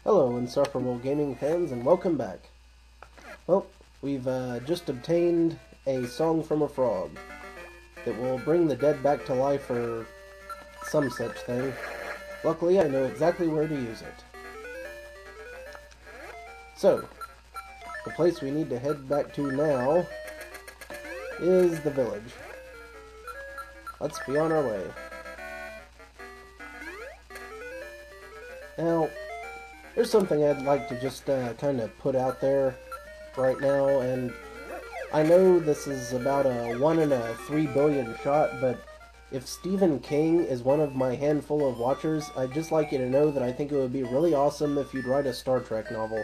Hello, Insufferable gaming fans, and welcome back. Well, we've just obtained a song from a frog that will bring the dead back to life or some such thing. Luckily, I know exactly where to use it. So, the place we need to head back to now is the village. Let's be on our way. Now, there's something I'd like to just kind of put out there right now, and I know this is about a 1 in a 3 billion shot, but if Stephen King is one of my handful of watchers, I'd just like you to know that I think it would be really awesome if you'd write a Star Trek novel.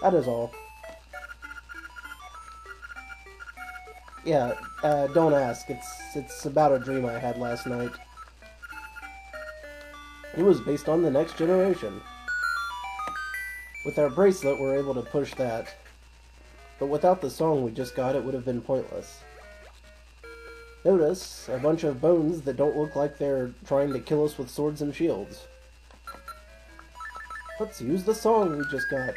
That is all. Yeah, don't ask. It's about a dream I had last night. It was based on The Next Generation. With our bracelet, we're able to push that. But without the song we just got, it would have been pointless. Notice a bunch of bones that don't look like they're trying to kill us with swords and shields. Let's use the song we just got.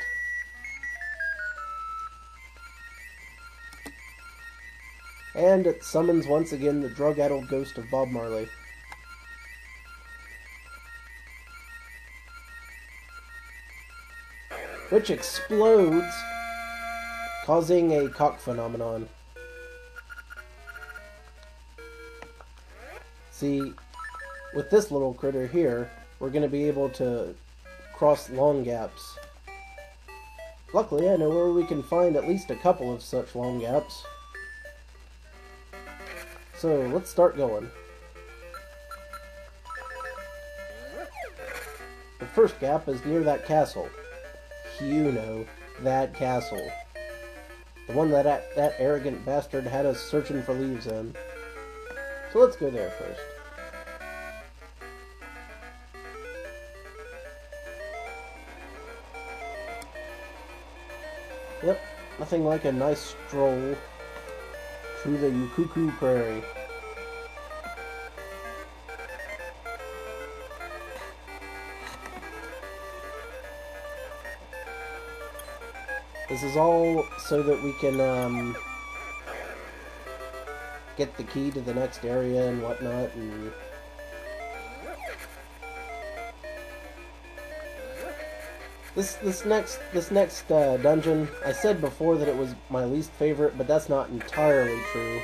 And it summons once again the drug-addled ghost of Bob Marley. Which explodes, causing a cock phenomenon. See, with this little critter here, we're going to be able to cross long gaps. Luckily, I know where we can find at least a couple of such long gaps. So, let's start going. The first gap is near that castle. You know, that castle. The one that arrogant bastard had us searching for leaves in. So let's go there first. Yep, nothing like a nice stroll through the Ukuku Prairie. This is all so that we can get the key to the next area and whatnot. And this next dungeon, I said before that it was my least favorite, but that's not entirely true.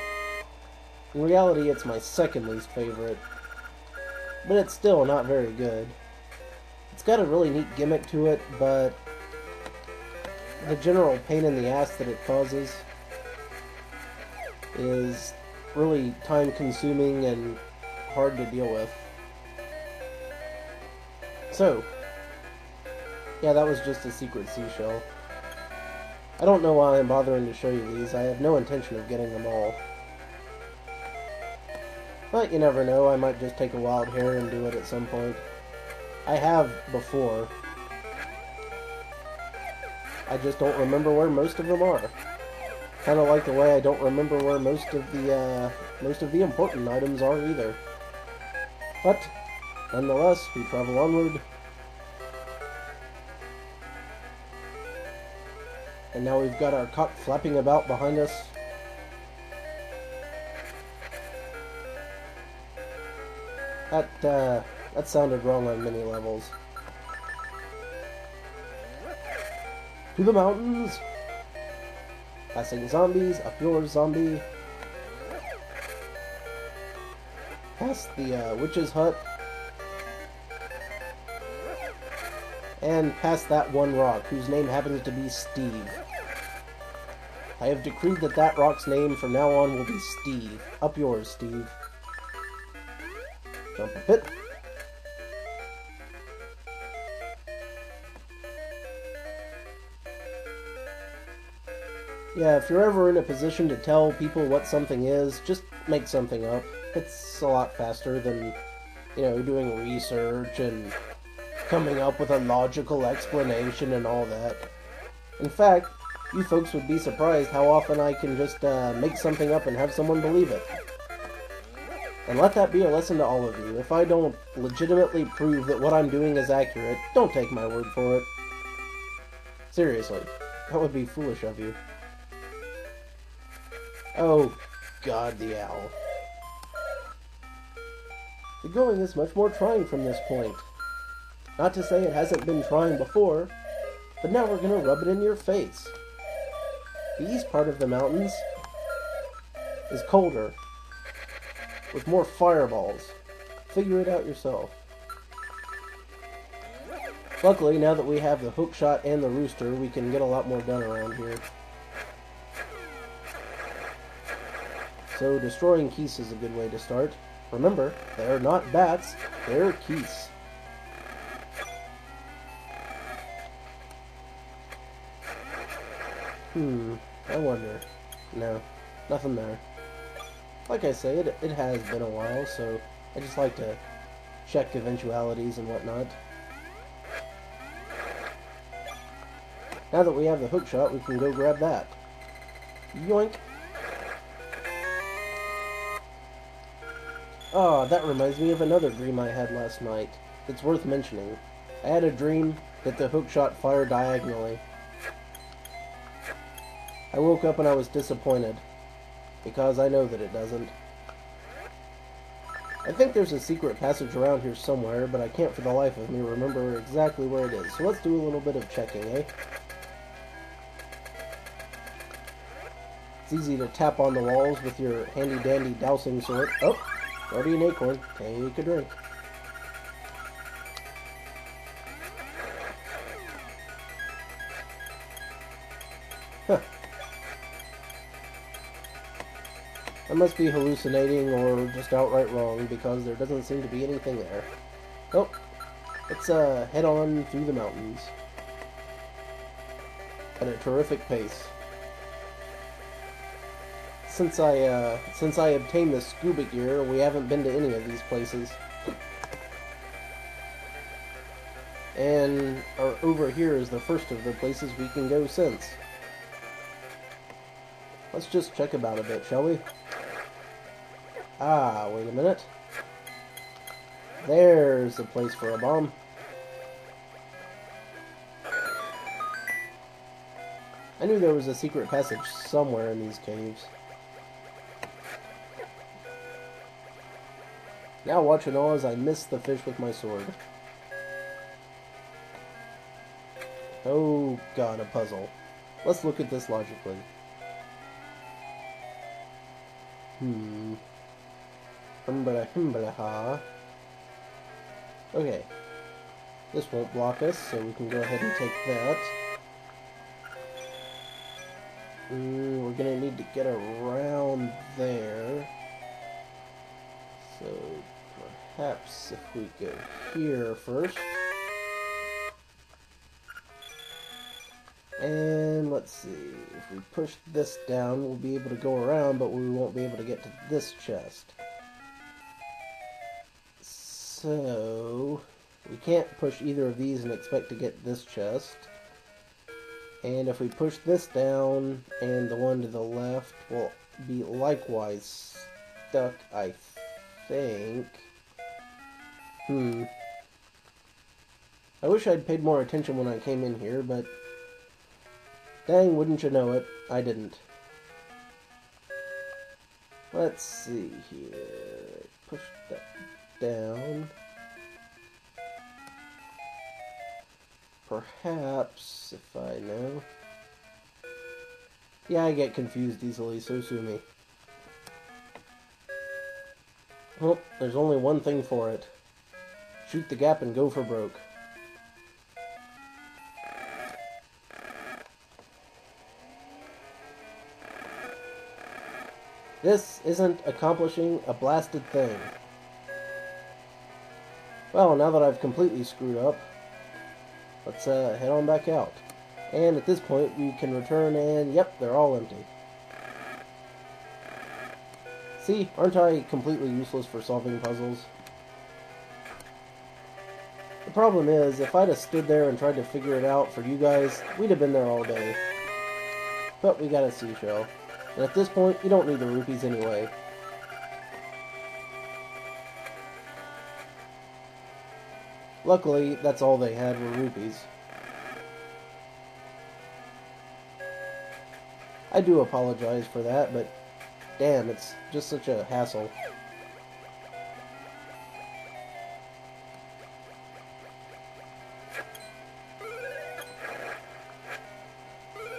In reality, it's my second least favorite, but it's still not very good. It's got a really neat gimmick to it, but the general pain in the ass that it causes is really time-consuming and hard to deal with. So, yeah, that was just a secret seashell. I don't know why I'm bothering to show you these. I have no intention of getting them all. But you never know, I might just take a wild hair and do it at some point. I have before. I just don't remember where most of them are. Kind of like the way I don't remember where most of the important items are either. But nonetheless, we travel onward. And now we've got our cock flapping about behind us. That sounded wrong on many levels. To the mountains! Passing zombies, up yours, zombie. Past the witch's hut. And past that one rock, whose name happens to be Steve. I have decreed that that rock's name from now on will be Steve. Up yours, Steve. Jump a bit. Yeah, if you're ever in a position to tell people what something is, just make something up. It's a lot faster than, you know, doing research and coming up with a logical explanation and all that. In fact, you folks would be surprised how often I can just make something up and have someone believe it. And let that be a lesson to all of you. If I don't legitimately prove that what I'm doing is accurate, don't take my word for it. Seriously, that would be foolish of you. Oh, God, the owl. The going is much more trying from this point. Not to say it hasn't been trying before, but now we're gonna rub it in your face. The east part of the mountains is colder, with more fireballs. Figure it out yourself. Luckily, now that we have the hookshot and the rooster, we can get a lot more done around here. So destroying geese is a good way to start. Remember, they're not bats, they're geese. I wonder. No, nothing there. Like I say, it has been a while, so I just like to check eventualities and whatnot. Now that we have the hookshot, we can go grab that. Yoink! Ah, that reminds me of another dream I had last night. It's worth mentioning. I had a dream that the hookshot fired diagonally. I woke up and I was disappointed, because I know that it doesn't. I think there's a secret passage around here somewhere, but I can't for the life of me remember exactly where it is. So let's do a little bit of checking, eh? It's easy to tap on the walls with your handy-dandy dowsing sword. Oh, Guardian Acorn, take a drink. Huh. I must be hallucinating or just outright wrong, because there doesn't seem to be anything there. Oh, let's head on through the mountains at a terrific pace. Since I obtained the scuba gear, we haven't been to any of these places. And over here is the first of the places we can go since. Let's just check about a bit, shall we? Ah, wait a minute. There's a place for a bomb. I knew there was a secret passage somewhere in these caves. Now watch in awe as I miss the fish with my sword. Oh god, a puzzle. Let's look at this logically. Okay. This won't block us, so we can go ahead and take that. We're gonna need to get around there. So, perhaps if we go here first. And let's see, if we push this down, we'll be able to go around, but we won't be able to get to this chest. So, we can't push either of these and expect to get this chest. And if we push this down, and the one to the left will be likewise stuck, I think. I wish I'd paid more attention when I came in here, but dang, wouldn't you know it, I didn't. Let's see here. Push that down. Perhaps, if I know. Yeah, I get confused easily, so sue me. Well, there's only one thing for it. Shoot the gap and go for broke. This isn't accomplishing a blasted thing. Well, now that I've completely screwed up, let's head on back out. And at this point, we can return and, yep, they're all empty. See, aren't I completely useless for solving puzzles? The problem is, if I'd have stood there and tried to figure it out for you guys, we'd have been there all day. But we got a seashell. And at this point, you don't need the rupees anyway. Luckily, that's all they had were rupees. I do apologize for that, but damn, it's just such a hassle.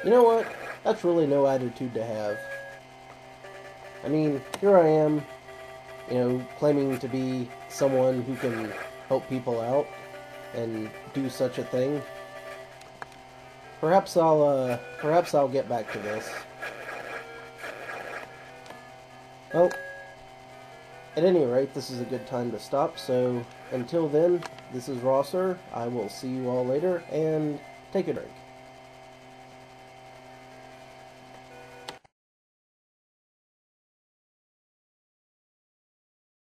You know what? That's really no attitude to have. I mean, here I am, you know, claiming to be someone who can help people out and do such a thing. Perhaps I'll get back to this. Well, at any rate, this is a good time to stop, so until then, this is Rosser. I will see you all later, and take a drink.